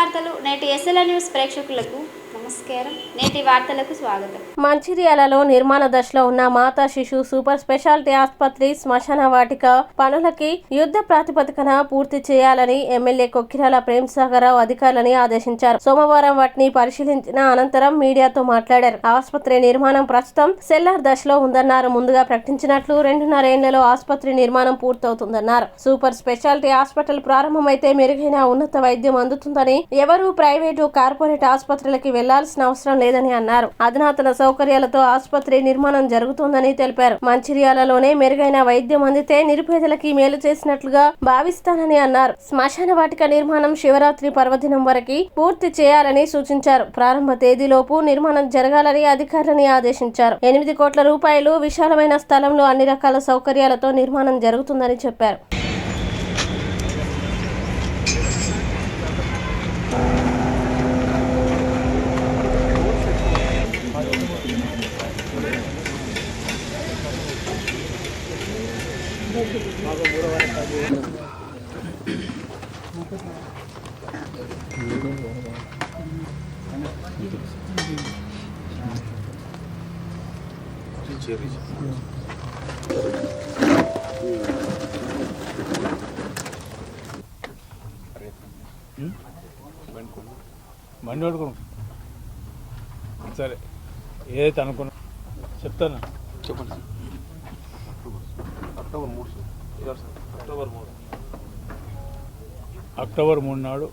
వార్తలు నేటి SLR news ప్రేక్షకులకు నమస్కారం. నేటి వార్తలకు స్వాగతం. మంచిర్యాలలో నిర్మాణ దశలో ఉన్న మాతా శిశు సూపర్ స్పెషాలిటీ ఆసుపత్రి శ్మశాన వాటిక పనులకి యుద్ధ ప్రాతిపదికన పూర్తి చేయాలని ఎమ్మెల్యే కొక్కిరాల ప్రేమ్సాగరరావు అధికారులని ఆదేశించారు. సోమవారం వాటిని పరిశీలించిన అనంతరం మీడియాతో మాట్లాడారు. ఆసుపత్రి నిర్మాణం ప్రస్తుతం సెల్లార్ దశలో ఉందన్నారు. ముందుగా ప్రకటించినట్లు 2.5 ఏళ్లలో ఆసుపత్రి నిర్మాణం పూర్తవుతుందన్నారు. సూపర్ స్పెషాలిటీ హాస్పిటల్ ప్రారంభమైతే మెరుగైన ఉన్నత వైద్యం అందుతుందని, ఎవరూ ప్రైవేటు కార్పొరేట్ ఆసుపత్రులకి వెళ్లాల్సిన అవసరం లేదని అన్నారు. అధునాతన సౌకర్యాలతో ఆసుపత్రి నిర్మాణం జరుగుతుందని తెలిపారు. మంచిర్యాలలోనే మెరుగైన వైద్యం అందితే నిరుపేదలకి మేలు చేసినట్లుగా భావిస్తానని అన్నారు. శ్మశాన వాటిక నిర్మాణం శివరాత్రి పర్వదినం వరకు పూర్తి చేయాలని సూచించారు. ప్రారంభ తేదీలోపు నిర్మాణం జరగాలని అధికారులని ఆదేశించారు. 8 కోట్ల రూపాయలు విశాలమైన స్థలంలో అన్ని రకాల సౌకర్యాలతో నిర్మాణం జరుగుతుందని చెప్పారు. బండి పడుకున్నాం సరే, ఏదైతే అనుకున్నా చెప్తాను. చెప్పండి. అక్టోబర్ 3 నాడు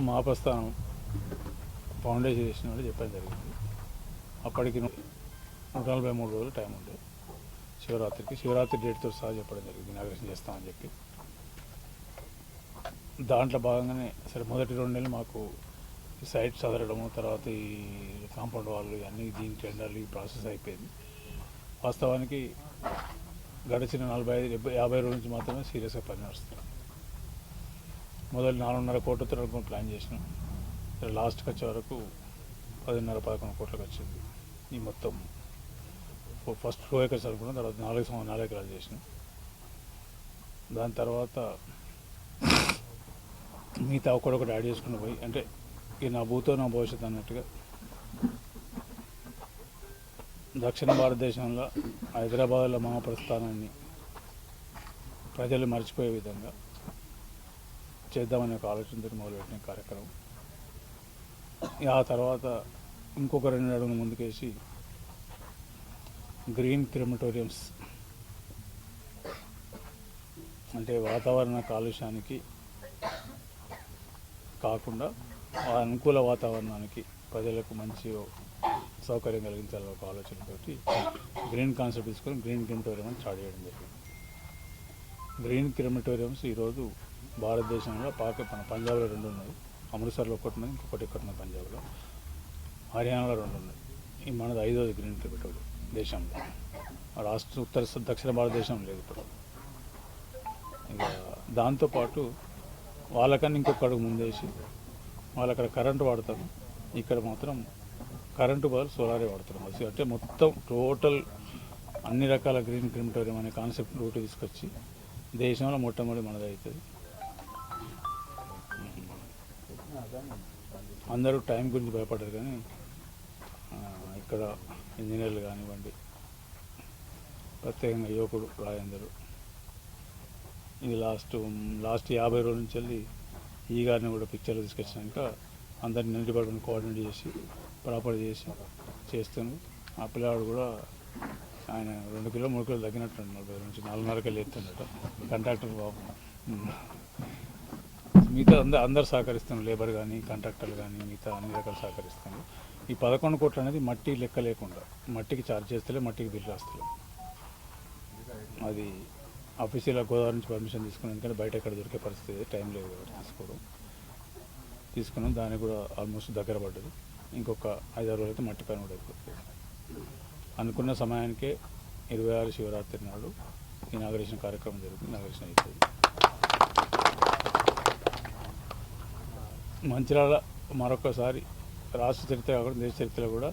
మా ప్రస్థానం ఫౌండేషన్ చేసిన వాళ్ళు చెప్పడం జరిగింది. అప్పటికి 143 రోజులు టైం ఉండే శివరాత్రి డేట్తో సహా చెప్పడం జరిగింది. ఇనాగ్రేషన్ చేస్తామని చెప్పి దాంట్లో భాగంగానే సరే మొదటి 2 నెలలు మాకు ఈ సైట్ చదవడము, తర్వాత ఈ కాంపౌండ్ వాళ్ళు ఇవన్నీ దీని టెండర్లు ఈ ప్రాసెస్ అయిపోయింది. వాస్తవానికి గడిచిన 45-50 రోజుల నుంచి మాత్రమే సీరియస్గా పని నడుస్తుంది. మొదలు 4.5 కోట్లతో అనుకుని ప్లాన్ చేసినాం. లాస్ట్కి వచ్చే వరకు 10.5-11 కోట్లకు వచ్చింది. ఈ మొత్తం ఫస్ట్ 2 acres అనుకున్నాం, తర్వాత 4 ఎకరాలు చేసినాం. దాని తర్వాత మిగతా ఒకటి యాడ్ చేసుకుని పోయి, అంటే ఈ నా భూతో నా భవిష్యత్తు అన్నట్టుగా దక్షిణ భారతదేశంలో హైదరాబాద్లో మా ప్రస్థానాన్ని ప్రజలు మర్చిపోయే విధంగా చేద్దామనే ఒక ఆలోచనతో మొదలుపెట్టిన కార్యక్రమం. ఆ తర్వాత ఇంకొక 2 అడుగులు ముందుకేసి గ్రీన్ క్రిమటోరియంస్, అంటే వాతావరణ కాలుష్యానికి కాకుండా అనుకూల వాతావరణానికి ప్రజలకు మంచి సౌకర్యం కలిగించాలని ఒక ఆలోచనతోటి గ్రీన్ కాన్సెప్ట్ తీసుకొని గ్రీన్ క్రిమటోరియం అని స్టార్ట్ చేయడం జరిగింది. గ్రీన్ క్రిమటోరియంస్ ఈరోజు భారతదేశంలో మన పంజాబ్లో 2 ఉన్నాయి, అమృత్సర్లో ఒకటి ఉన్నది, ఇంకొకటి ఇక్కడ ఉన్నది పంజాబ్లో, హర్యానాలో 2 ఉన్నాయి. ఈ మనది 5వ గ్రీన్ క్రిమటోరియం దేశంలో. దక్షిణ భారతదేశం లేదు ఇప్పుడు. ఇంకా దాంతోపాటు వాళ్ళకన్నా ఇంకొక అడుగు ముందేసి వాళ్ళు అక్కడ కరెంటు వాడతారు, ఇక్కడ మాత్రం కరెంటు బదులు సోలారే వాడతారు. అంటే మొత్తం టోటల్ అన్ని రకాల గ్రీన్ క్రిమటోరియం అనే కాన్సెప్ట్ రూట్ తీసుకొచ్చి దేశంలో మొట్టమొదటి మనది అవుతుంది. అందరూ టైం గురించి భయపడ్డారు, కానీ ఇక్కడ ఇంజనీర్లు కానివ్వండి, ప్రత్యేకంగా యువకుడు రాజేందరు ఇది లాస్ట్ 50 రోజుల నుంచి వెళ్ళి ఈ గారిని కూడా పిక్చర్లు తీసుకొచ్చినాక అందరిని నీటి పడుకుని కోఆర్డినేట్ చేసి ప్రాపర్ చేసి చేస్తాను. ఆ పిల్లవాడు కూడా ఆయన 2 కిలో 3 కిలో తగ్గినట్టు 40 నుంచి 4.5 కిలో ఎత్తున్నట. కాంట్రాక్టర్ బాబు మిగతా అందరు సహకరిస్తాను, లేబర్ కానీ కాంట్రాక్టర్లు కానీ మిగతా అన్ని రకాలు సహకరిస్తాను. ఈ 11 కోట్లు అనేది మట్టి లెక్క లేకుండా మట్టికి ఛార్జ్ చేస్తలే, మట్టికి బిల్లు రాస్తలే. అది ఆఫీసులో గోదావరి నుంచి పర్మిషన్ తీసుకున్నాం, ఎందుకంటే బయట ఎక్కడ దొరికే పరిస్థితి టైం లేదు కాబట్టి తీసుకున్నాం. దానికి కూడా ఆల్మోస్ట్ దగ్గర పడ్డది. ఇంకొక 5-6 రోజులైతే మట్టి పని కూడా అయిపోతుంది. అనుకున్న సమయానికే 26 శివరాత్రి నాడు ఇనాగరేషన్ కార్యక్రమం జరుగుతుంది. ఇనాగరేషన్ అయిపోయింది. మంచిర్యాల మరొకసారి రాష్ట్ర చరిత్ర కాకుండా దేశ చరిత్రలో కూడా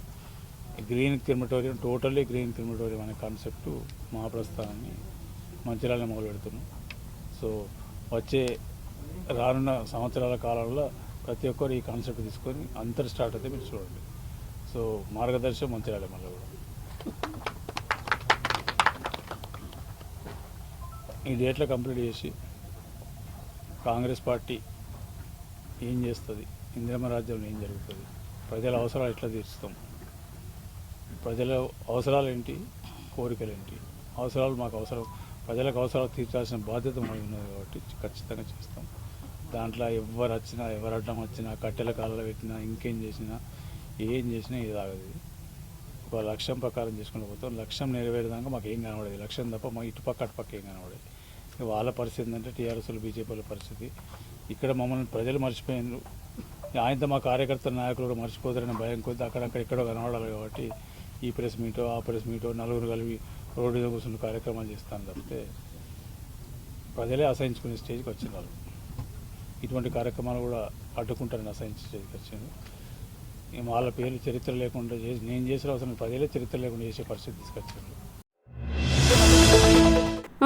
green crematorium, totally green crematorium అనే కాన్సెప్టు మా ప్రస్థానాన్ని మంచిర్యాలలో మొదలు పెడుతున్నాం. సో వచ్చే రానున్న సంవత్సరాల కాలంలో ప్రతి ఒక్కరు ఈ కాన్సెప్ట్ తీసుకొని అందరు స్టార్ట్ అయితే మీరు చూడండి. సో మార్గదర్శనం మంచిర్యాల మళ్ళీ కూడా ఈ డేట్లో కంప్లీట్ చేసి కాంగ్రెస్ పార్టీ ఏం చేస్తుంది, ఇందిరమ్మ రాజ్యంలో ఏం జరుగుతుంది, ప్రజల అవసరాలు ఎట్లా తీరుస్తాం, ప్రజల అవసరాలు ఏంటి, కోరికలు ఏంటి, అవసరాలు మాకు అవసరం, ప్రజలకు అవసరాలు తీర్చాల్సిన బాధ్యత మనకు ఉన్నది కాబట్టి ఖచ్చితంగా చేస్తాం. దాంట్లో ఎవరు వచ్చినా ఎవరు అడ్డం వచ్చినా కట్టెల కాళ్ళలో పెట్టినా ఇంకేం చేసినా ఏం చేసినా ఇది ఆగదు. ఒక లక్ష్యం ప్రకారం చేసుకుని పోతాం. లక్ష్యం నెరవేరేదాకా మాకు ఏం కనబడేది, లక్ష్యం తప్ప మా ఇటుపక్క అటుపక్క ఏం కనబడేది. వాళ్ళ పరిస్థితి ఏంటంటే టీఆర్ఎస్లు బీజేపీల పరిస్థితి, ఇక్కడ మమ్మల్ని ప్రజలు మర్చిపోయినారు, ఆయనతో మా కార్యకర్తల నాయకులు కూడా మర్చిపోతారనే భయం కొద్ది అక్కడక్కడ ఎక్కడో కనబడాలి కాబట్టి ఈ ప్రెస్ మీటో ఆ ప్రెస్ మీటో నలుగురు కలిపి రోడ్డు మీద కూర్చుని కార్యక్రమాలు చేస్తాను తప్పితే ప్రజలే అసహించుకునే స్టేజ్కి వచ్చినారు. ఇటువంటి కార్యక్రమాలు కూడా అడ్డుకుంటారని అసహించే స్టేజ్కి వచ్చింది. వాళ్ళ పేర్లు చరిత్ర లేకుండా చేసి నేను చేసిన అవసరం ప్రజలే చరిత్ర లేకుండా చేసే పరిస్థితి తీసుకొచ్చారు.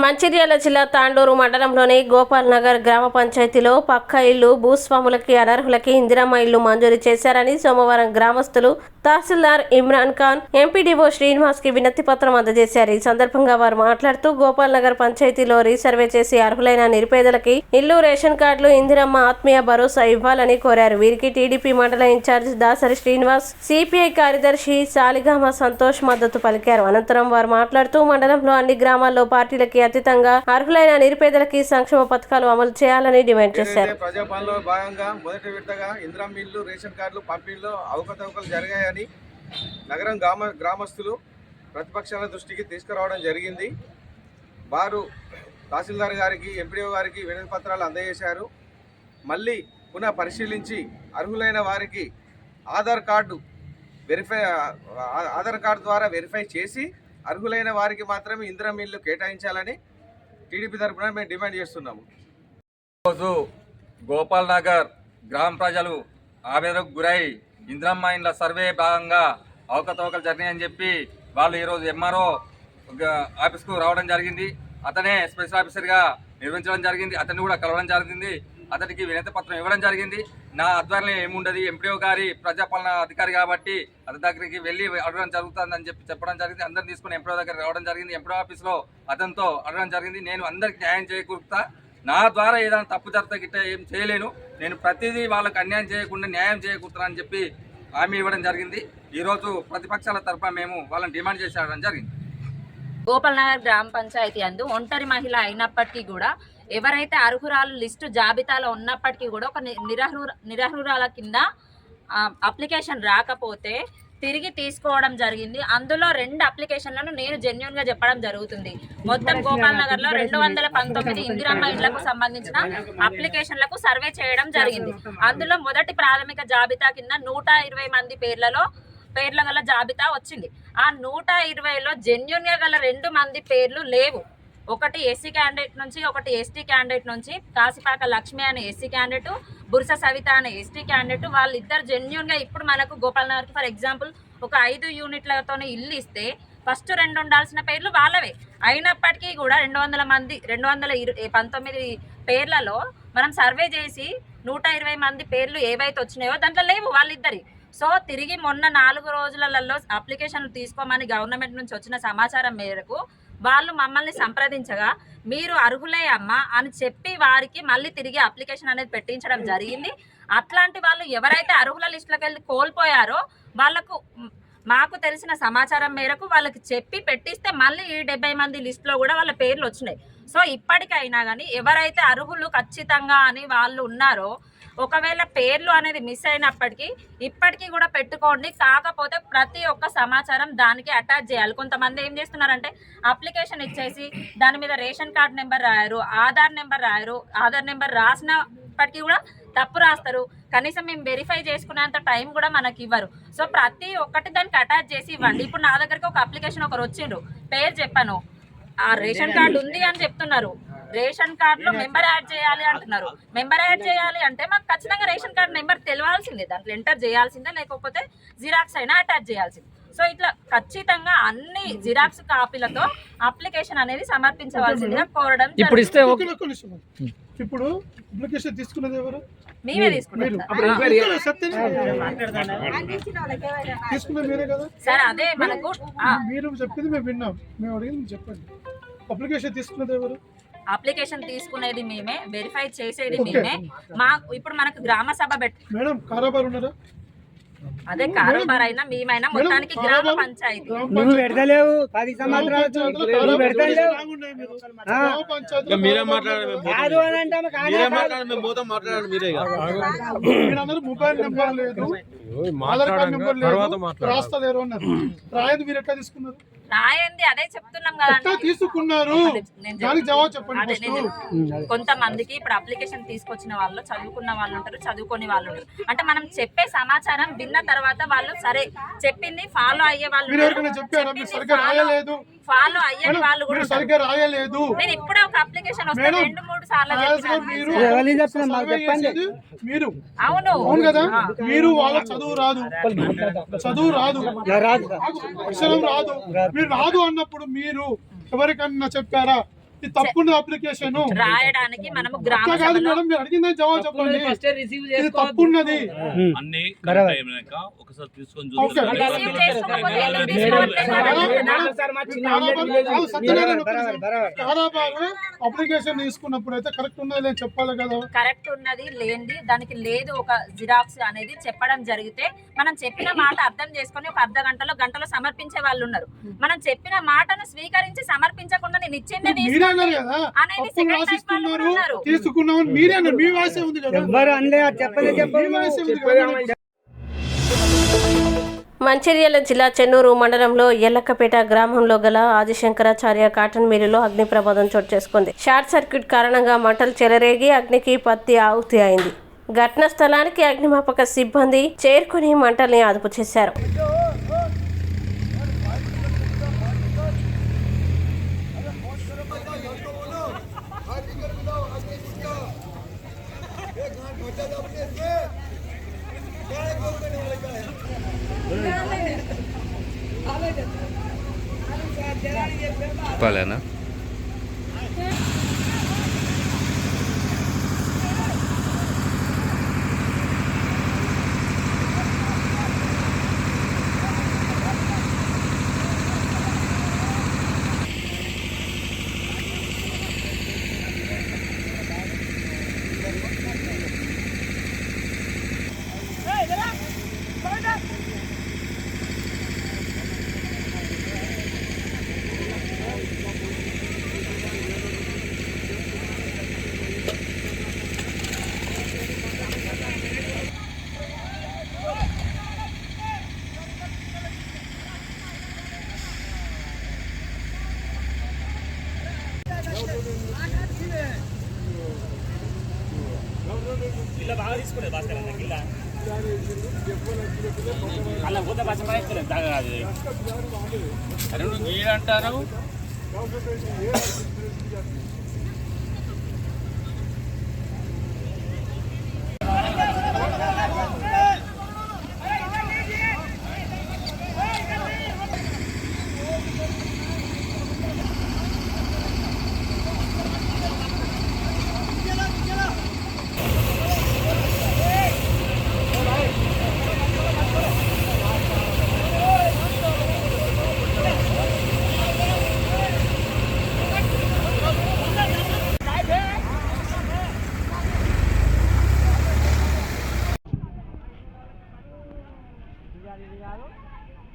మంచిర్యాల జిల్లా తాండూరు మండలంలోని గోపాల్ నగర్ గ్రామ పంచాయతీలో పక్కా ఇల్లు భూస్వాములకి అనర్హులకి ఇందిరమ్మ ఇల్లు మంజూరు చేశారని సోమవారం గ్రామస్తులు తహసీల్దార్ ఇమ్రాన్ ఖాన్, ఎంపీడీఓ శ్రీనివాస్ కి వినతి పత్రం అందజేశారు. ఈ సందర్భంగా వారు మాట్లాడుతూ గోపాల్ నగర్ పంచాయతీలో రీసర్వే చేసి అర్హులైన నిరుపేదలకి ఇల్లు, రేషన్ కార్డులు, ఇందిరమ్మ ఆత్మీయ భరోసా ఇవ్వాలని కోరారు. వీరికి టీడీపీ మండల ఇన్ఛార్జ్ దాసరి శ్రీనివాస్, సిపిఐ కార్యదర్శి సాలిగామ సంతోష్ మద్దతు పలికారు. అనంతరం వారు మాట్లాడుతూ మండలంలో అన్ని గ్రామాల్లో పార్టీలకి అతీతంగా అర్హులైన నిరుపేదలకి సంక్షేమ పథకాలు అమలు చేయాలని డిమాండ్ చేశారు. ప్రజాపాలనలో భాగంగా మొదటి విడతగా ఇందిరమ్మ ఇల్లు, రేషన్ కార్డులు పంపిణీలో అవకతవకలు జరిగాయని నగరం గ్రామస్తులు ప్రతిపక్షాల దృష్టికి తీసుకురావడం జరిగింది. వారు తహసీల్దార్ గారికి, ఎంపీడీఓ గారికి వినతి పత్రాలు అందజేశారు. మళ్ళీ పునః పరిశీలించి అర్హులైన వారికి ఆధార్ కార్డు ద్వారా వెరిఫై చేసి అర్హులైన వారికి మాత్రమే ఇందిరమ్మ ఇల్లు కేటాయించాలని టీడీపీ తరఫున మేము డిమాండ్ చేస్తున్నాము. ఈరోజు గోపాల్ నగర్ గ్రామ ప్రజలు ఆవేదనకు గురై ఇందిరమ్మ ఇండ్ల సర్వే భాగంగా అవకతవకలు జరినాయని చెప్పి వాళ్ళు ఈరోజు ఎంఆర్ఓ ఆఫీస్కు రావడం జరిగింది. అతనే స్పెషల్ ఆఫీసర్గా నిర్వహించడం జరిగింది. అతన్ని కూడా కలవడం జరిగింది. అతనికి వినతి పత్రం ఇవ్వడం జరిగింది. నా ఆధ్వర్యంలో ఏముండదు, ఎంపీఓ గారి ప్రజాపాలన అధికారి కాబట్టి అతని దగ్గరికి వెళ్ళి అడగడం జరుగుతుందని చెప్పడం జరిగింది. అందరిని తీసుకుని ఎంపీఓ దగ్గర రావడం జరిగింది. ఎంపీఓ ఆఫీస్లో అతనితో అడగడం జరిగింది. నేను అందరికి న్యాయం చేయకూరుతా, నా ద్వారా ఏదైనా తప్పు జరిగితే గిట్ట ఏం చేయలేను, నేను ప్రతిదీ వాళ్ళకి అన్యాయం చేయకుండా న్యాయం చేయకూరుతా అని చెప్పి హామీ ఇవ్వడం జరిగింది. ఈరోజు ప్రతిపక్షాల తరఫున మేము వాళ్ళని డిమాండ్ చేసి అడగడం జరిగింది. గోపాల్ నగర్ గ్రామ పంచాయతీ అందు ఒంటరి మహిళ అయినప్పటికీ కూడా ఎవరైతే అర్హురాలు లిస్టు జాబితాలో ఉన్నప్పటికీ కూడా ఒక నిరర్హురాల కింద అప్లికేషన్ రాకపోతే తిరిగి తీసుకోవడం జరిగింది. అందులో 2 అప్లికేషన్లను నేను జెన్యూన్ గా చెప్పడం జరుగుతుంది. మొత్తం గోపాల్ నగర్ లో 219 ఇందిరమ్మ ఇళ్లకు సంబంధించిన అప్లికేషన్లకు సర్వే చేయడం జరిగింది. అందులో మొదటి ప్రాథమిక జాబితా కింద 120 మంది పేర్ల గల జాబితా వచ్చింది. ఆ 120లో జెన్యూన్ గా గల 2 మంది పేర్లు లేవు. ఒకటి ఎస్సీ క్యాండిడేట్ నుంచి, ఒకటి ఎస్టీ క్యాండిడేట్ నుంచి. కాసిపాక లక్ష్మి అనే ఎస్సీ క్యాండిడేట్, బుర్స సవిత అనే ఎస్టీ క్యాండిడేట్. వాళ్ళిద్దరు జెన్యూన్ గా ఇప్పుడు మనకు గోపాల్ నగర్కి ఫర్ ఎగ్జాంపుల్ ఒక 5 యూనిట్లతోనే ఇల్లు ఇస్తే ఫస్ట్ 2 ఉండాల్సిన పేర్లు వాళ్ళవే. అయినప్పటికీ కూడా 219 పేర్లలో మనం సర్వే చేసి 120 మంది పేర్లు ఏవైతే వచ్చినాయో దాంట్లో లేవు వాళ్ళిద్దరి. సో తిరిగి మొన్న 4 రోజులలో అప్లికేషన్లు తీసుకోమని గవర్నమెంట్ నుంచి వచ్చిన సమాచారం మేరకు వాళ్ళు మమ్మల్ని సంప్రదించగా మీరు అర్హులే అమ్మా అని చెప్పి వారికి మళ్ళీ తిరిగి అప్లికేషన్ అనేది పెట్టించడం జరిగింది. అట్లాంటి వాళ్ళు ఎవరైతే అర్హుల లిస్టులోకి వెళ్ళి కోల్పోయారో వాళ్ళకు మాకు తెలిసిన సమాచారం మేరకు వాళ్ళకి చెప్పి పెట్టిస్తే మళ్ళీ ఈ 70 మంది లిస్టులో కూడా వాళ్ళ పేర్లు వచ్చినాయి. సో ఇప్పటికైనా కానీ ఎవరైతే అర్హులు ఖచ్చితంగా అని వాళ్ళు ఉన్నారో ఒకవేళ పేర్లు అనేది మిస్ అయినప్పటికీ ఇప్పటికీ కూడా పెట్టుకోండి. కాకపోతే ప్రతి ఒక్క సమాచారం దానికి అటాచ్ చేయాలి. కొంతమంది ఏం చేస్తున్నారంటే అప్లికేషన్ ఇచ్చేసి దాని మీద రేషన్ కార్డ్ నెంబర్ రాయరు, ఆధార్ నెంబర్ రాయరు. ఆధార్ నెంబర్ రాసినప్పటికీ కూడా తప్పు రాస్తారు. కనీసం మేము వెరిఫై చేసుకునేంత టైం కూడా మనకి ఇవ్వరు. సో ప్రతి ఒక్కటి దానికి అటాచ్ చేసి ఇవ్వండి. ఇప్పుడు నా దగ్గరికి ఒక అప్లికేషన్ ఒకరు వచ్చిండ్రు, పేరు చెప్పాను, ఆ రేషన్ కార్డు ఉంది అని చెప్తున్నారు. రేషన్ కార్డులో మెంబర్ యాడ్ చేయాలి అంటున్నారు. మెంబర్ యాడ్ చేయాలి అంటే మాకు ఖచ్చితంగా రేషన్ కార్డు నెంబర్ తెలియాల్సిందే, దాంట్లో ఎంటర్ చేయాల్సిందే, లేకపోతే జిరాక్స్ అయినా అటాచ్ చేయాల్సిందే. సో ఇట్లా ఖచ్చితంగా అన్ని జిరాక్స్ కాపీలతో అప్లికేషన్ అనేది సమర్పించవలసిందిగా కోరడం ఇప్పుడు ఇస్తే ఇప్పుడు అప్లికేషన్ తీసుకున్నది ఎవరు? మేమే తీసుకున్నాం తీసుకున్నది మీరే కదా సార్. అదే మనకు మీరు చెప్పింది మేము విన్నాం, మేము అడిగింది చెప్పండి. అప్లికేషన్ తీసుకున్నది ఎవరు? అప్లికేషన్ తీసుకునేది మేమే, వెరిఫై చేసేది మేమే. మా ఇప్పుడు మనకు గ్రామ సభ మేడం కారాబార్ ఉన్నారా? అదే కారోబార్ అయినా మేమైనా మొత్తానికి గ్రామ పంచాయతీ. నువ్వు పెడతలేవు 10 సంవత్సరాలు మీరే మాట్లాడాలి, మొబైల్ నెంబర్ లేదు, ఆధార్ కార్డ్ నెంబర్ లేదు, రాస్తలేరు అన్నారు. రాయదు మీరు ఎట్లా తీసుకున్నారు? రాయండి, అదే చెప్తున్నాం కదా. తీసుకున్నారు, దానికి జవాబు చెప్పండి. కొంతమందికి ఇప్పుడు అప్లికేషన్ తీసుకొచ్చిన వాళ్ళు చదువుకున్న వాళ్ళు ఉంటారు, చదువుకొని వాళ్ళు ఉంటారు. అంటే మనం చెప్పే సమాచారం విన్న తర్వాత వాళ్ళు సరే చెప్పింది ఫాలో అయ్యే వాళ్ళు, ఫాలో అయ్యే వాళ్ళు కూడా సరిగ్గా రాయలేదు. నేను ఇప్పుడే ఒక అప్లికేషన్ వస్తే 2-3 సార్లు మీరు అవును అవును కదా, మీరు వాళ్ళ చదువు రాదు అక్షరం రాదు, మీరు రాదు అన్నప్పుడు మీరు ఎవరికన్నా చెప్పారా ఇది తప్పున్న అప్లికేషన్ రాయడానికి? మనము గ్రామ కాదు మేడం, మీరు అడిగిందని జవాబు చెప్పండి. ఇది తప్పున్నది అన్ని ఒకసారి తీసుకొని కారాబారు అప్లికేషన్ తీసుకున్నప్పుడు అయితే కరెక్ట్ ఉన్నది లేదు చెప్పాలి కదా. కరెక్ట్ ఉన్నది లేనిది దానికి లేదు ఒక జిరాక్స్ అనేది చెప్పడం జరిగితే మనం చెప్పిన మాట అర్థం చేసుకొని ఒక గంటలో సమర్పించే వాళ్ళు ఉన్నారు. మనం చెప్పిన మాటను స్వీకరించి సమర్పించకుండా నేను ఇచ్చింది తీసుకున్నామని మీరే అన్నారు, మీ వాయిసే ఉంది కదా. మంచిర్యాల జిల్లా చెన్నూరు మండలంలో ఎల్లక్కపేట గ్రామంలో గల ఆదిశంకరాచార్య కాటన్ మిల్లులో అగ్ని ప్రమాదం చోటు చేసుకుంది. షార్ట్ సర్క్యూట్ కారణంగా మంటలు చెలరేగి అగ్నికి పత్తి ఆహుతి అయింది. ఘటనా స్థలానికి అగ్నిమాపక సిబ్బంది చేరుకుని మంటల్ని అదుపు చేశారు. చెప్పాలేనా గిల్ల బాగా తీసుకునే భాస్కర్ అన్న గిల్ల అలా పోతే భాష అరే నువ్వు గీడంటారు.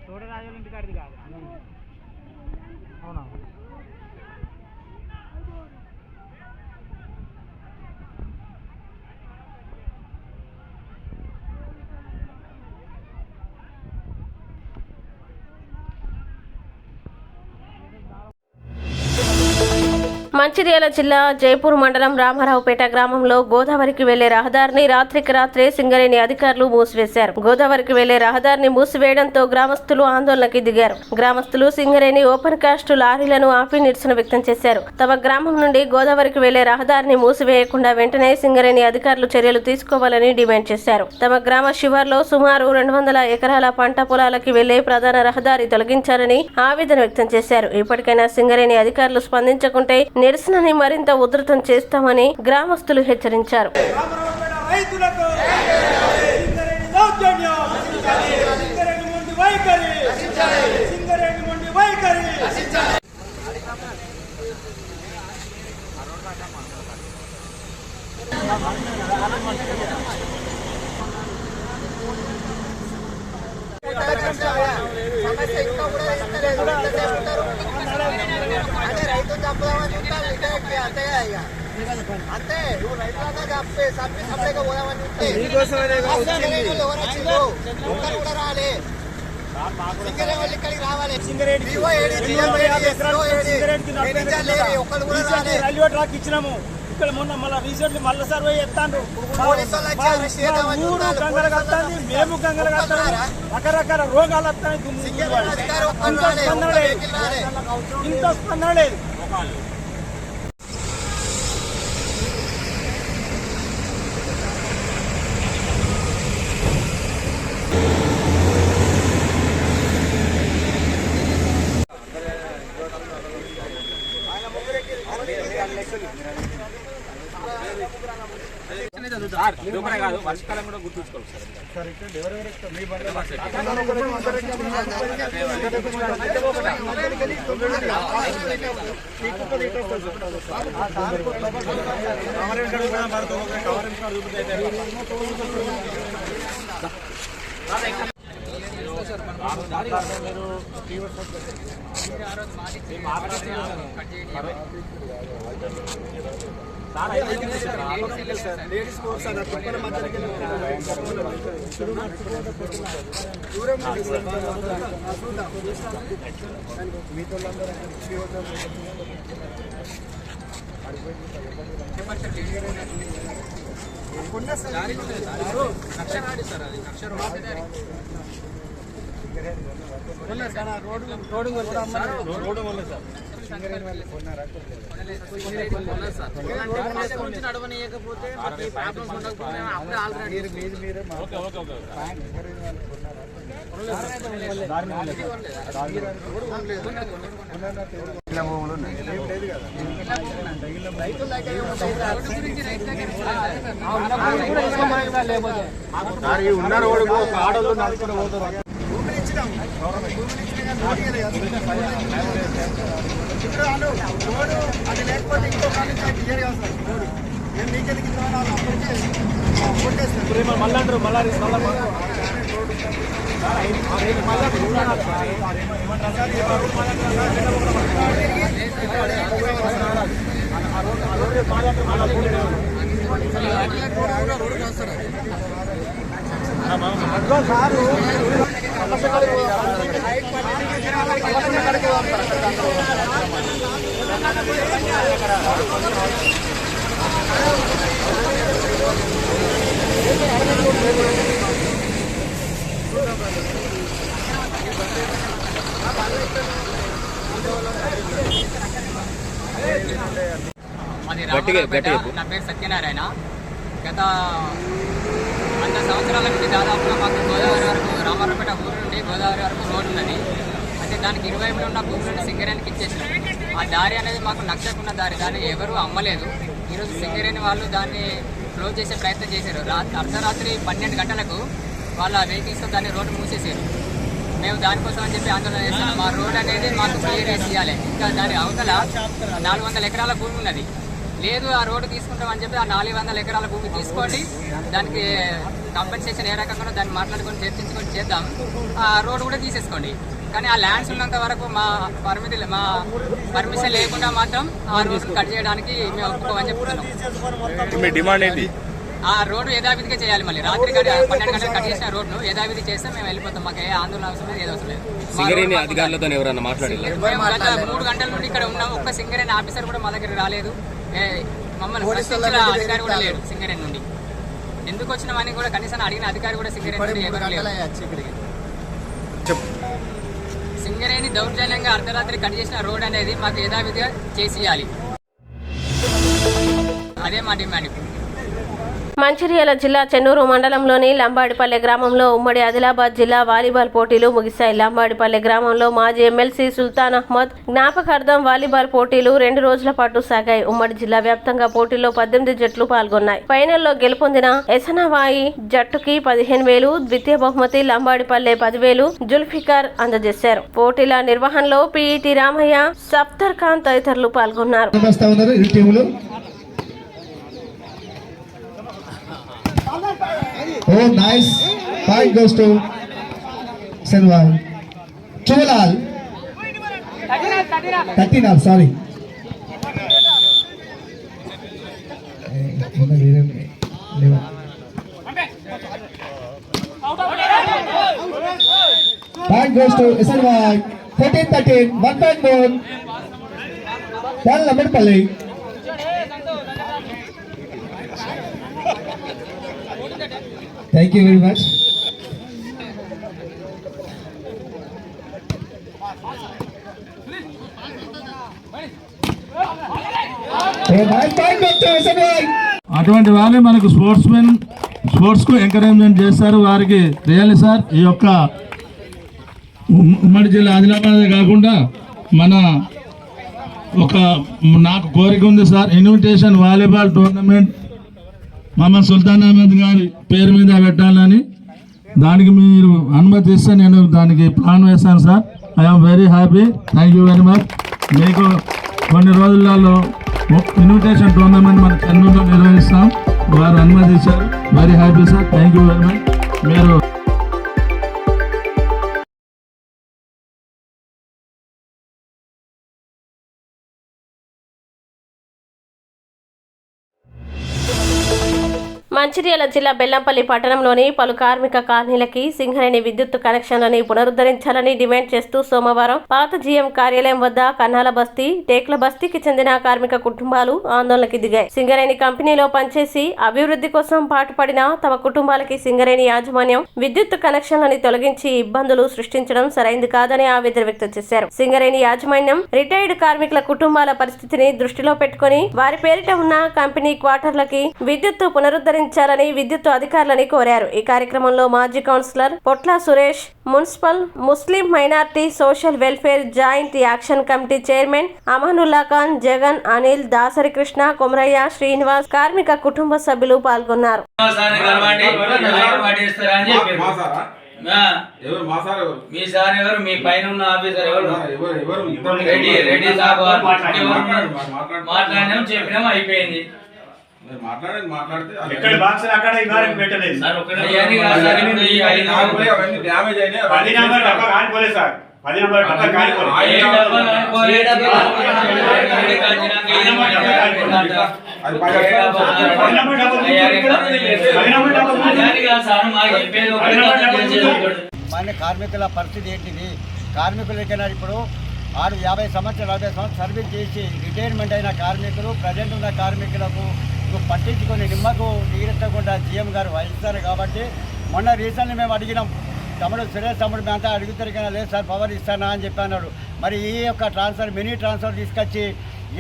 తోడరాజుల ఇంటికాడిది కాదు. అవునా? మంచిర్యాల జిల్లా జైపూర్ మండలం రామారావుపేట గ్రామంలో గోదావరికి వెళ్లే రహదారిని రాత్రికి రాత్రే సింగరేణి అధికారులు మూసివేశారు. గోదావరికి వెళ్లే రహదారిని మూసివేయడంతో గ్రామస్తులు ఆందోళనకి దిగారు. గ్రామస్తులు సింగరేణి ఓపెన్ కాస్ట్ లారీలను ఆపి నిరసన వ్యక్తం చేశారు. తమ గ్రామం నుండి గోదావరికి వెళ్లే రహదారిని మూసివేయకుండా వెంటనే సింగరేణి అధికారులు చర్యలు తీసుకోవాలని డిమాండ్ చేశారు. తమ గ్రామ శివార్లో సుమారు 200 ఎకరాల పంట పొలాలకి వెళ్లే ప్రధాన రహదారి తొలగించాలని ఆవేదన వ్యక్తం చేశారు. ఇప్పటికైనా సింగరేణి అధికారులు స్పందించకుంటే నిరసనని మరింత ఉధృతం చేస్తామని గ్రామస్తులు హెచ్చరించారు. అంతే నువ్వు రైతులంతా చెప్పే సబ్మిట్ పోదామని కూడా రాలే సింగరేణి ఇక్కడికి రావాలి. రైల్వే ట్రాక్ ఇచ్చినాము. ఇక్కడ మొన్న మళ్ళీ రీసెంట్ మళ్ళీ సర్వే చేస్తాను. ఊరు గంగలు కట్టాలి, మేము గంగలు కట్టాలి, రకరకాల రోగాలు వస్తాయి. ఇంత స్పందన లేదు. కాదు వర్షకాలం కూడా గుర్తుంచుకోవాలి సార్. ఉన్న రోడ్డు ఆడోళ్ళు నడుచుకుంటూ పోతారు. అది లేకపోతే ఇంకో మళ్ళీ అంటారు మళ్ళీ నా పేరు సత్యనారాయణ. గత 100 సంవత్సరాల నుండి దాదాపుగా మాకు గోదావరి వరకు రామారావుపేట ఊరు నుండి గోదావరి వరకు రోడ్డు ఉన్నది. అయితే దానికి ఇరువైపులో ఉన్న భూములను సింగరేణికి ఇచ్చేసినాం. ఆ దారి అనేది మాకు నచ్చకున్న దారి, దాన్ని ఎవరు అమ్మలేదు. ఈరోజు సింగరేణి వాళ్ళు దాన్ని క్లోజ్ చేసే ప్రయత్నం చేశారు. అర్ధరాత్రి 12 గంటలకు వాళ్ళ వెహికల్స్తో దాన్ని రోడ్డు మూసేసారు. మేము దానికోసం అని చెప్పి ఆందోళన చేస్తున్నాం. మా రోడ్ అనేది మాకు క్లియర్ చేసి ఇవ్వాలి. ఇంకా దాని అవతల 400 ఎకరాల భూమి ఉన్నది. లేదు ఆ రోడ్డు తీసుకుంటామని చెప్పి ఆ 400 ఎకరాల భూమి తీసుకోండి, దానికి కంపెన్సేషన్ ఏ రకంగా దాన్ని మాట్లాడుకొని చర్చించుకొని చేద్దాం, ఆ రోడ్డు కూడా తీసేసుకోండి. కానీ ఆ ల్యాండ్స్ ఉన్నంత వరకు మా పర్మిషన్ లేకుండా మాత్రం ఆ రోడ్డు కట్ చేయడానికి మేము ఒప్పుకోమని చెప్తున్నాం. మీ డిమాండ్ ఏంటి? ఆ రోడ్డు యథావిధిగా చేయాలి. మళ్ళీ రాత్రి 12 గంటలకు కట్ చేసిన రోడ్ను యథావిధి చేస్తే మేము వెళ్ళిపోతాం. మాకు ఏ ఆందోళన అవసరం లేదు, ఏదో అవసరం లేదు. సింగరేణి అధికారులతో ఎవరన్నా మాట్లాడారు? మేము గత 3 గంటల నుండి ఇక్కడ ఉన్నాం. ఒక్క సింగరేణి ఆఫీసర్ కూడా మా దగ్గర రాలేదు. మమ్మల్ని ప్రశ్నించిన అధికారి కూడా లేడు సింగరేణి నుండి. ఎందుకు వచ్చినామని కూడా కనీసం అడిగిన అధికారి కూడా సింగరేణి నుండి ఎవరు లేరు. సింగరేణి దౌర్జన్యంగా అర్ధరాత్రి కట్ చేసిన రోడ్ అనేది మాకు యథావిధిగా చేసియాలి. అదే మా డిమాండ్. మంచిర్యాల జిల్లా చెన్నూరు మండలంలోని లంబాడిపల్లె గ్రామంలో ఉమ్మడి ఆదిలాబాద్ జిల్లా వాలీబాల్ పోటీలు ముగిశాయి. లంబాడిపల్లె గ్రామంలో మాజీ ఎమ్మెల్సీ సుల్తాన్ అహ్మద్ జ్ఞాపకార్థం వాలీబాల్ పోటీలు 2 రోజుల పాటు సాగాయి. ఉమ్మడి జిల్లా వ్యాప్తంగా పోటీల్లో 18 జట్లు పాల్గొన్నాయి. ఫైనల్లో గెలుపొందిన ఎసనవాయి జట్టుకి 15,000, ద్వితీయ బహుమతి లంబాడిపల్లె 10,000 జుల్ఫికర్ అందజేశారు. పోటీల నిర్వహణలో పిఈటి రామయ్య, సఫ్తర్ ఖాన్ తదితరులు పాల్గొన్నారు. Oh, nice. Point goes to Senwal. Chuvalal. 13, sorry. Point goes to Senwal. 14-13. 1 point more. One Lamberpalli. Thank you very much. అటువంటి వాళ్ళే మనకు స్పోర్ట్స్కు ఎంకరేజ్మెంట్ చేస్తారు. వారికి రియల్లీ సార్ ఈ యొక్క ఉమ్మడి జిల్లా ఆదిలాబాద్ కాకుండా మన నాకు కోరిక ఉంది sir, invitation volleyball tournament Mohammed Sultan Ahmed గారి పేరు మీద పెట్టాలని. దానికి మీరు అనుమతి ఇస్తే నేను దానికి ప్లాన్ వేస్తాను sir. I'm very happy. Thank you very much. మీకు కొన్ని రోజులలో ఇన్విటేషన్ టోర్నమెంట్ మన చెన్నూరులో నిర్వహిస్తాం. వారు అనుమతి ఇచ్చారు. Very happy sir. Thank you very much. మీరు మంచిర్యాల జిల్లా బెల్లంపల్లి పట్టణంలోని పలు కార్మిక కాలనీలకి సింగరేణి విద్యుత్ కనెక్షన్లని పునరుద్ధరించాలని డిమాండ్ చేస్తూ సోమవారం పాత జీఎం కార్యాలయం వద్ద కన్నాల బస్తీ, టేక్ల బస్తీకి చెందిన కార్మిక కుటుంబాలు ఆందోళనకి దిగాయి. సింగరేణి కంపెనీలో పనిచేసి అభివృద్ధి కోసం పాటుపడిన తమ కుటుంబాలకి సింగరేణి యాజమాన్యం విద్యుత్ కనెక్షన్లని తొలగించి ఇబ్బందులు సృష్టించడం సరైంది కాదని ఆవేదన వ్యక్తం చేశారు. సింగరేణి యాజమాన్యం రిటైర్డ్ కార్మికుల కుటుంబాల పరిస్థితిని దృష్టిలో పెట్టుకుని వారి పేరిట ఉన్న కంపెనీ క్వార్టర్లకి విద్యుత్ పునరుద్ధరించాలని విద్యుత్ అధికారులని కోరారు. ఈ కార్యక్రమంలో మాజీ councillor Potla Suresh, municipal Muslim minority social welfare joint action committee chairman Amanullah Khan, Jagan, Anil, Dasari Krishna, Komarayya, Srinivas, కార్మిక కుటుంబ సభ్యులు పాల్గొన్నారు. మీ సార్ ఎవరు? మీ పైన ఉన్న ఆఫీసర్ ఎవరు? రెడ్డి సాబ్ మాట్లాడినాం, చెప్పినాం, అయిపోయింది. మన కార్మికుల పరిస్థితి ఏంటిది? కార్మికులకైనా ఇప్పుడు 50 సంవత్సరాలు 40 సంవత్సరాలు సర్వీస్ చేసి రిటైర్మెంట్ అయిన కార్మికులు, ప్రజెంట్ ఉన్న కార్మికులకు పట్టించుకొని నిమ్మకు నీరెత్తకుండా జీఎం గారు వహిస్తారు. కాబట్టి మొన్న రీసెంట్లీ మేము అడిగినాం, సురేష్ తమ్ముడు మేమంతా అడుగుతారు లేదు సార్ పవర్ ఇస్తానా అని చెప్పి అన్నాడు. మరి ఈ యొక్క ట్రాన్స్ఫర్ మినీ ట్రాన్స్ఫర్ తీసుకొచ్చి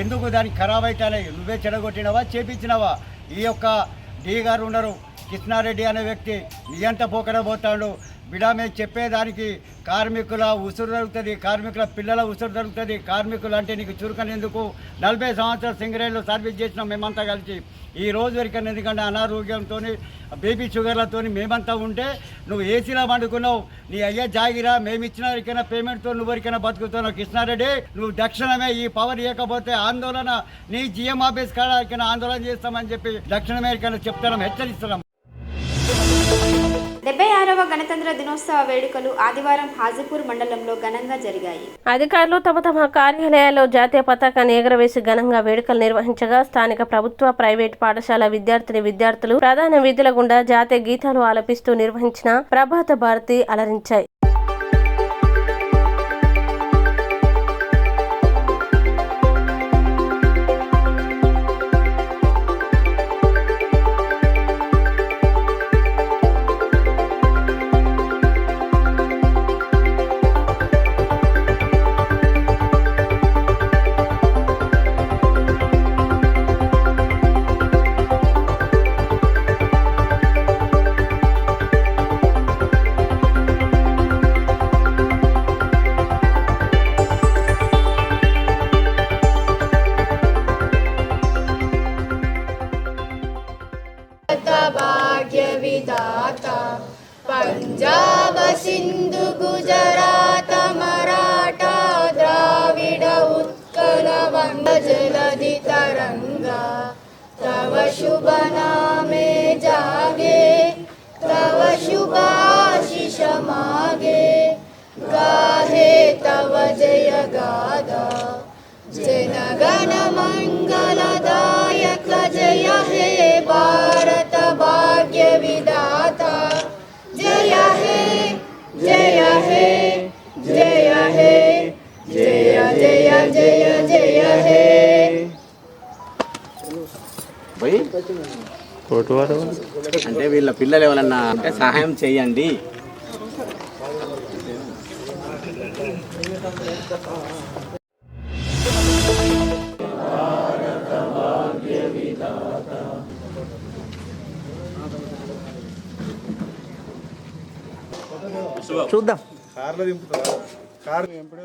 ఎందుకు దానికి ఖరాబ్ అవుతాయి? నువ్వే చెడగొట్టినవా, చేపించినవా? ఈ యొక్క డి గారు ఉన్నారు, కృష్ణారెడ్డి అనే వ్యక్తి నియంత పోకడబోతాడు. బిడా మేము చెప్పేదానికి కార్మికుల ఉసురు దొరుకుతుంది, కార్మికుల పిల్లల ఉసురు దొరుకుతుంది. కార్మికులు అంటే నీకు చురుకనేందుకు 40 సంవత్సరాలు సింగరేణిలో సర్వీస్ చేసినాం మేమంతా కలిసి. ఈ రోజు వరకు ఎందుకంటే అనారోగ్యంతో బేబీ షుగర్లతో మేమంతా ఉంటే నువ్వు ఏసీలో పండుకున్నావు. నీ అయ్యే జాగిరా మేము ఇచ్చిన వరకైనా పేమెంట్తో నువ్వు వరకైనా బతుకుతున్నావు. కృష్ణారెడ్డి నువ్వు దక్షిణమే ఈ పవర్ ఇవ్వకపోతే ఆందోళన నీ జీఎం ఆఫీస్ కాడ ఆందోళన చేస్తామని చెప్పి దక్షిణ అమెరికాలో చెప్తున్నాం, హెచ్చరిస్తున్నాం. 76వ గణతంత్ర దినోత్సవ వేడుకలు ఆదివారం హాజీపూర్ మండలంలో ఘనంగా జరిగాయి. అధికారులు తమ తమ కార్యాలయాల్లో జాతీయ పతాకాన్ని ఎగురవేసి ఘనంగా వేడుకలు నిర్వహించగా స్థానిక ప్రభుత్వ ప్రైవేట్ పాఠశాల విద్యార్థులు ప్రధాన వీధుల గుండా జాతీయ గీతాలు ఆలపిస్తూ నిర్వహించిన ప్రభాత భారతి అలరించాయి. भाग्य विधाता पंजाब सिंधु गुजरात मराठा द्राविड उत्कल वंग जलधि तरंगा तव शुभ नामे जागे तव शुभाशिष मागे गाहे तव जय गादा जनगण मंगलदायक जय हे भारत भाग्य विधाता जय हे जय हे जय हे जय जय जय जय हे అంటే వీళ్ళ పిల్లలు ఎవరన్నా అంటే సహాయం చేయండి. చూద్దాం. కార్లో దింపుతారా? కార్ ఎప్పుడో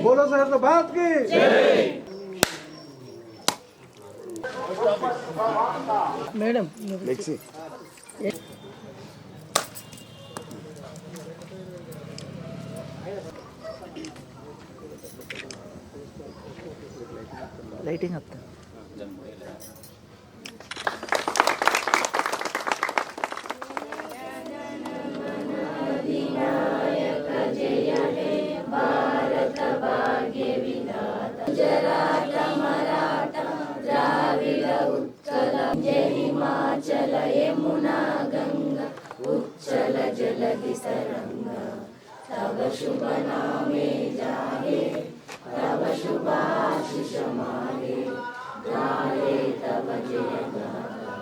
बोलो सर तो बात की మేడం లైటింగ్ వస్తా हिमाचल यमुना गंगा उच्चल जलधि तरंगा तव शुभ नामे जागे तव शुभाशिष मागे गाये तव जय गाथा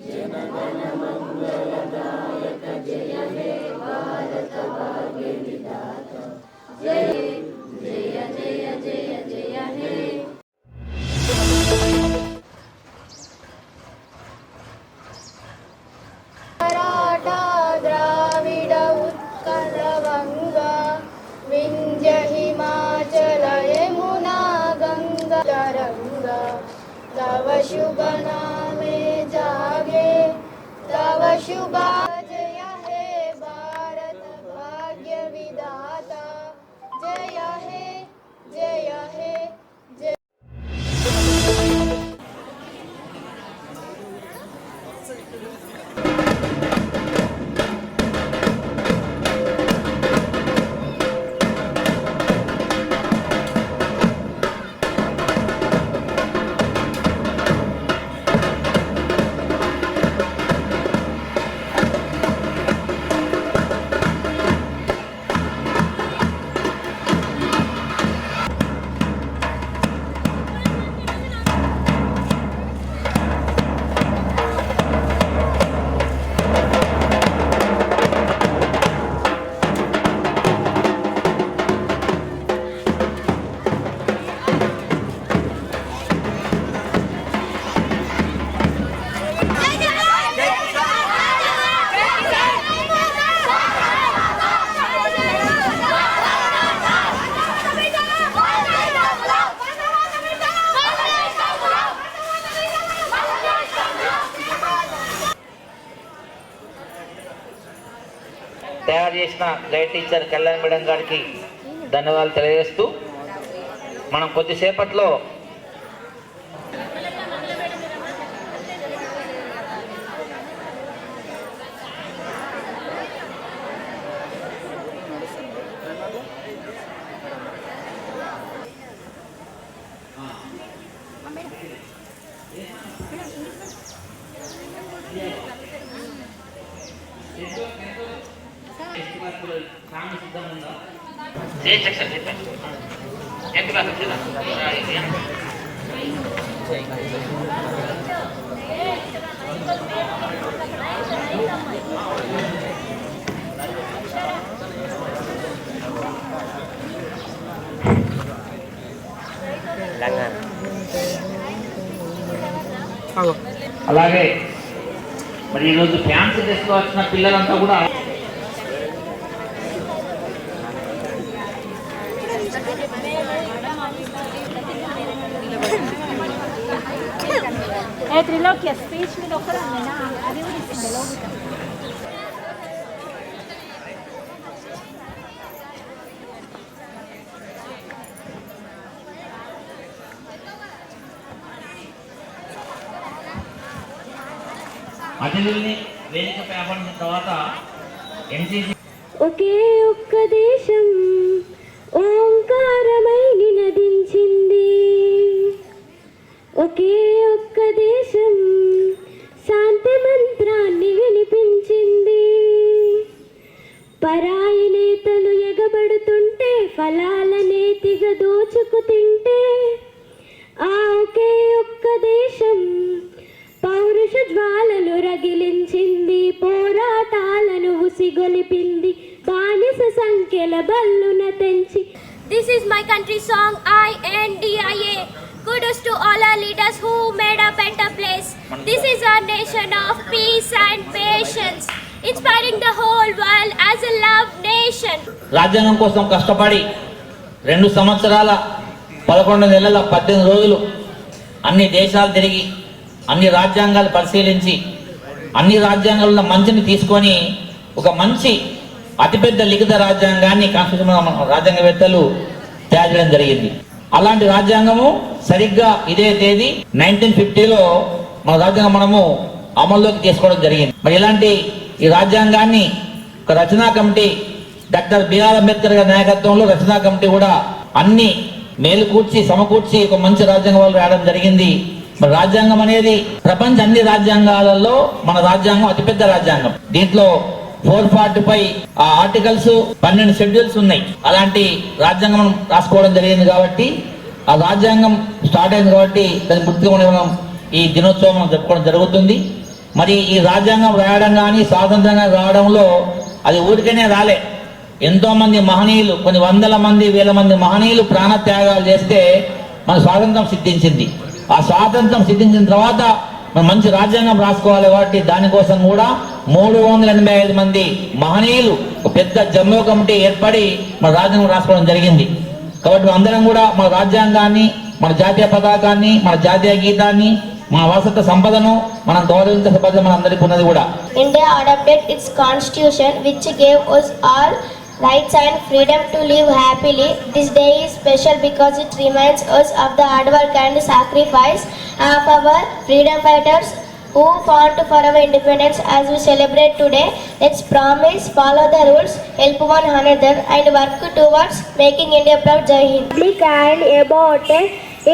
जनगण मंगलदायक जय हे भारत भाग्य विधाता जय जय जय जय जय हे मराठा द्राविड उत्कल वंगा विंध्य हिमाचल यमुना गंगा तरंगा तव शुभ नामे जागे तव शुभा जय हे भारत भाग्य विधाता जय हे जय हे जय తయారు చేసిన గైడ్ టీచర్ కళ్యాణ్ మేడం గారికి ధన్యవాదాలు తెలియజేస్తూ మనం కొద్దిసేపట్లో అలాగే మరి ఈరోజు ఫ్యాన్సీ డ్రెస్లో వచ్చిన పిల్లలంతా కూడా స్పీచ్ మీద ఒక్కదాన్నేనా అది కూడా ఇస్తుంది లోపల. అతిథుల్ని వేదికపై ఆహ్వానించిన తర్వాత ఎన్సీసీ ఒకే ఒక్క దేశం ఓంకారమై నినదించింది, ఒకే ఒక్క దేశం శాంతి మంత్రాన్ని వినిపించింది. పరాయి నేతలు ఎగబడుతుంటే ఫలాల నేతిగా దోచుకు తింటే ఆ ఒకే ఒక్క దేశం పౌరుష జ్వాలలు రగిలించింది, పోరాటాలను ఉసిగొలిపింది, బానిస సంఖ్యల బల్లున తెంచి. This is my country song INDIA. Kudos to all our leaders who made a better place. This is our nation of peace and patience, inspiring the whole world as a love nation. రాజ్యాంగం కోసం కష్టపడి 2 సంవత్సరాల 11 నెలల 18 రోజులు అన్ని దేశాలు తిరిగి అన్ని రాజ్యాంగాలు పరిశీలించి అన్ని రాజ్యాంగాల్లో మంచిని తీసుకొని ఒక మంచి అతిపెద్ద లిఖిత రాజ్యాంగాన్ని కాన్స్టిట్యూషన్ రాజ్యాంగవేత్తలు తయారు చేయడం జరిగింది. అలాంటి రాజ్యాంగము సరిగ్గా ఇదే తేదీ 1950లో మన రాజ్యాంగం మనము అమల్లోకి తీసుకోవడం జరిగింది. మరి ఇలాంటి ఈ రాజ్యాంగాన్ని ఒక రచనా కమిటీ డాక్టర్ బిఆర్ అంబేద్కర్ గారి నాయకత్వంలో రచనా కమిటీ కూడా అన్ని మేలుకూర్చి సమకూర్చి ఒక మంచి రాజ్యాంగం వాళ్ళు రాయడం జరిగింది. మరి రాజ్యాంగం అనేది ప్రపంచ అన్ని రాజ్యాంగాలలో మన రాజ్యాంగం అతిపెద్ద రాజ్యాంగం. దీంట్లో 445 ఆర్టికల్స్ 12 షెడ్యూల్స్ ఉన్నాయి. అలాంటి రాజ్యాంగం మనం రాసుకోవడం జరిగింది కాబట్టి ఆ రాజ్యాంగం స్టార్ట్ అయింది కాబట్టి దాని గుర్తుగా మనం ఈ దినోత్సవం మనం జరుపుకోవడం జరుగుతుంది. మరి ఈ రాజ్యాంగం రాయడం కానీ స్వాతంత్రంగా రావడంలో అది ఊరికనే రాలే. ఎంతో మంది మహనీయులు, కొన్ని వందల మంది వేల మంది మహనీయులు ప్రాణత్యాగాలు చేస్తే మన స్వాతంత్రం సిద్ధించింది. ఆ స్వాతంత్రం సిద్ధించిన తర్వాత మనం మంచి రాజ్యాంగం రాసుకోవాలి కాబట్టి దానికోసం కూడా 385 మంది మహనీయులు పెద్ద జమ్మూ కమిటీ ఏర్పడి మన రాజ్యాంగం రాసుకోవడం జరిగింది. కాబట్టి అందరం కూడా మన రాజ్యాంగాన్ని, మన జాతీయ పతాకాన్ని, మన జాతీయ గీతాన్ని, మన వారసత్వ సంపదను మనం గౌరవించే బాధ్యత మన అందరికీ ఉన్నది కూడా. India adopted its constitution which gave us all rights and freedom to live happily. This day is special because it reminds us of the hard work and sacrifice of our freedom fighters who fought for our independence. As we celebrate today, let's promise, follow the rules, help one another and work towards making India proud. Jai Hind. And about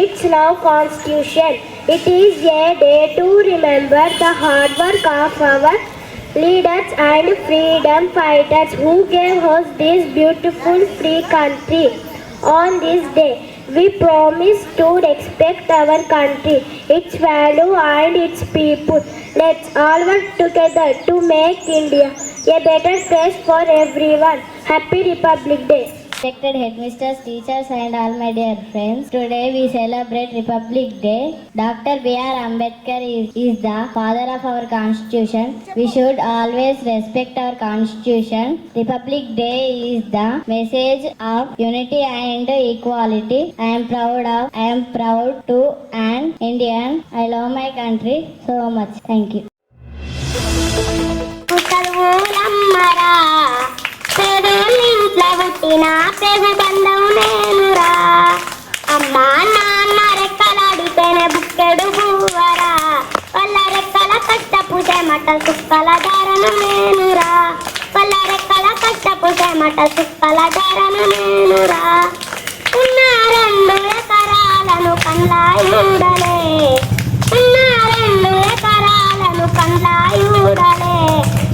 its now constitution, it is a day to remember the hard work of our leaders and freedom fighters who gave us this beautiful free country. On this day, we promise to respect our country, its value and its people. Let's all work together to make India a better place for everyone. Happy Republic Day. Respected headmasters, teachers and all my dear friends, today we celebrate Republic Day. Dr. B.R. Ambedkar is the father of our constitution. We should always respect our constitution. Republic Day is the message of unity and equality. I am proud to an Indian. I love my country so much. Thank you. పుట్టిన పెగు బంధం నేనురా. అమ్మా నాన్న రెక్కలాడితేనే బుక్కెడు బువ్వరా. వాళ్ళ రెక్కల కష్టపు చెమట సుక్కల ధరను నేనురా. వాళ్ళ రెక్కల కష్టపు చెమట సుక్కల ధరను నేనురా. ఉన్న 2 ఎకరాలను కండ్లాయుడలే. ఉన్న 2 ఎకరాలను కండ్లాయుడలే.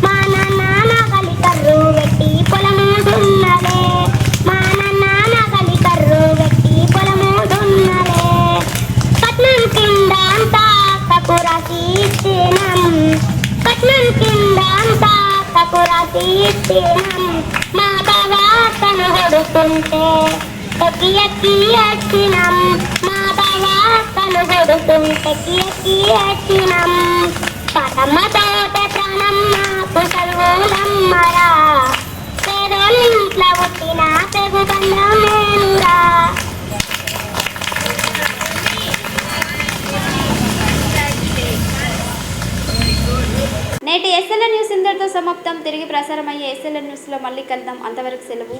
మా నాన్న నగలి కర్రు వెట్టి పొలము దున్నలే. మా నాన్న నగలి కర్రు వెట్టి పొలము దున్నలే. కట్నం కింద అంతా కకురాసి ఇచ్చినం. కట్నం కింద అంతా కకురాసి ఇచ్చినం. మా బావ తను హొడుతుంటే ఎక్కి ఎక్కి వచ్చినం. మా బావ తను హొడుతుంటే ఎక్కి వచ్చినం. పాటమ్మతోటే ప్రాణం నాకు చదువులమ్మరా. పేదోళ్ళింట్లో పుట్టిన పెగు బంధం నేనురా. నేటి ఎస్ఎల్ఎన్ న్యూస్ ఇంతటితో సమాప్తం. తిరిగి ప్రసారమయ్యే ఎస్ఎల్ఎన్ న్యూస్లో మళ్ళీ కలుద్దాం. అంతవరకు సెలవు.